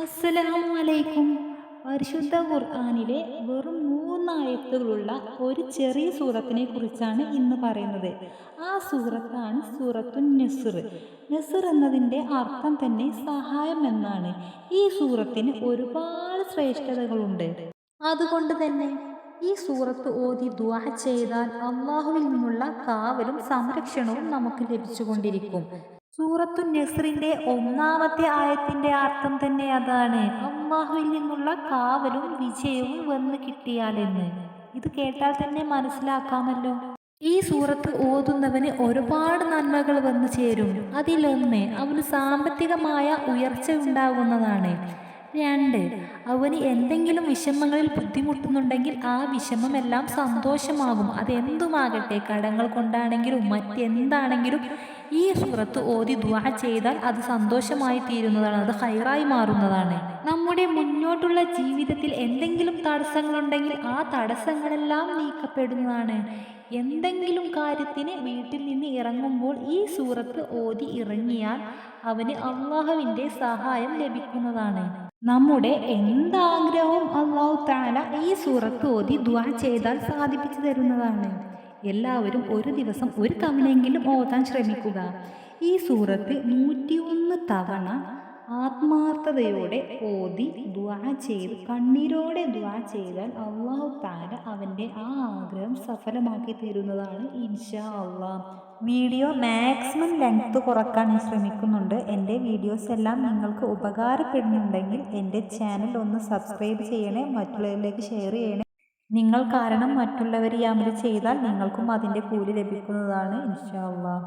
അസ്സലാമു അലൈക്കും. പരിശുദ്ധ ഖുർആനിലെ വെറും 3 ആയത്തുകളുള്ള ഒരു ചെറിയ സൂറത്തിനെ കുറിച്ചാണ് ഇന്ന് പറയുന്നത്. ആ സൂറത്താണ് സൂറത്തുൻ നസ്ർ. നസ്ർ എന്നതിൻ്റെ അർത്ഥം തന്നെ സഹായം എന്നാണ്. ഈ സൂറത്തിന് ഒരുപാട് ശ്രേഷ്ഠതകളുണ്ട്. അതുകൊണ്ട് തന്നെ ഈ സൂറത്ത് ഓതി ദുആ ചെയ്താൽ അള്ളാഹുവിൽ നിന്നുള്ള കാവലും സംരക്ഷണവും നമുക്ക് ലഭിച്ചുകൊണ്ടിരിക്കും. സൂറത്തു നസ്റിന്റെ ഒന്നാമത്തെ ആയത്തിന്റെ അർത്ഥം തന്നെ അതാണ്, അള്ളാഹുവിൽ നിന്നുള്ള കാവലും വിജയവും വന്ന് കിട്ടിയാലെന്ന്. ഇത് കേട്ടാൽ തന്നെ മനസ്സിലാക്കാമല്ലോ. ഈ സൂറത്ത് ഓതുന്നവന് ഒരുപാട് നന്മകൾ വന്നു ചേരും. അതിലൊന്ന്, അവന് സാമ്പത്തികമായ ഉയർച്ച ഉണ്ടാകുന്നതാണ്. 2, അവന് എന്തെങ്കിലും വിഷമങ്ങളിൽ ബുദ്ധിമുട്ടുന്നുണ്ടെങ്കിൽ ആ വിഷമമെല്ലാം സന്തോഷമാകും. അതെന്തുമാകട്ടെ, കടങ്ങൾ കൊണ്ടാണെങ്കിലും മറ്റെന്താണെങ്കിലും ഈ സൂറത്ത് ഓതി ദുആ ചെയ്താൽ അത് സന്തോഷമായി തീരുന്നതാണ്, അത് ഹൈറായി മാറുന്നതാണ്. നമ്മുടെ മുന്നോട്ടുള്ള ജീവിതത്തിൽ എന്തെങ്കിലും തടസ്സങ്ങളുണ്ടെങ്കിൽ ആ തടസ്സങ്ങളെല്ലാം നീക്കപ്പെടുന്നതാണ്. എന്തെങ്കിലും കാര്യത്തിന് വീട്ടിൽ നിന്ന് ഇറങ്ങുമ്പോൾ ഈ സൂറത്ത് ഓതി ഇറങ്ങിയാൽ അവന് അള്ളാഹുവിൻ്റെ സഹായം ലഭിക്കുന്നതാണ്. നമ്മുടെ എന്താഗ്രഹവും അല്ലാഹു തആല ഈ സൂറത്ത് ഓതി ദുആ ചെയ്താൽ സാധിപ്പിച്ചു തരുന്നതാണ്. എല്ലാവരും ഒരു ദിവസം ഒരു തവണയെങ്കിലും ഓതാൻ ശ്രമിക്കുക. ഈ സൂറത്ത് 101 തവണ ആത്മാർത്ഥതയോടെ ഓതി ദുആ ചെയ്ത് കണ്ണീരോടെ ദുആ ചെയ്താൽ അല്ലാഹു തആല അവൻ്റെ ആ ആഗ്രഹം സഫലമാക്കി തരുന്നതാണ് ഇൻഷാ അല്ലാഹ്. വീഡിയോ മാക്സിമം ലെങ്ത് കുറക്കാൻ ഞാൻ ശ്രമിക്കുന്നുണ്ട്. എൻ്റെ വീഡിയോസ് എല്ലാം നിങ്ങൾക്ക് ഉപകാരപ്പെടുന്നുണ്ടെങ്കിൽ എൻ്റെ ചാനൽ ഒന്ന് സബ്സ്ക്രൈബ് ചെയ്യണേ, മറ്റുള്ളവരിലേക്ക് ഷെയർ ചെയ്യണേ. നിങ്ങൾ കാരണം മറ്റുള്ളവർ ഈ അമൽ ചെയ്താൽ നിങ്ങൾക്കും അതിൻ്റെ കൂലി ലഭിക്കുന്നതാണ് ഇൻഷാ അല്ലാഹ്.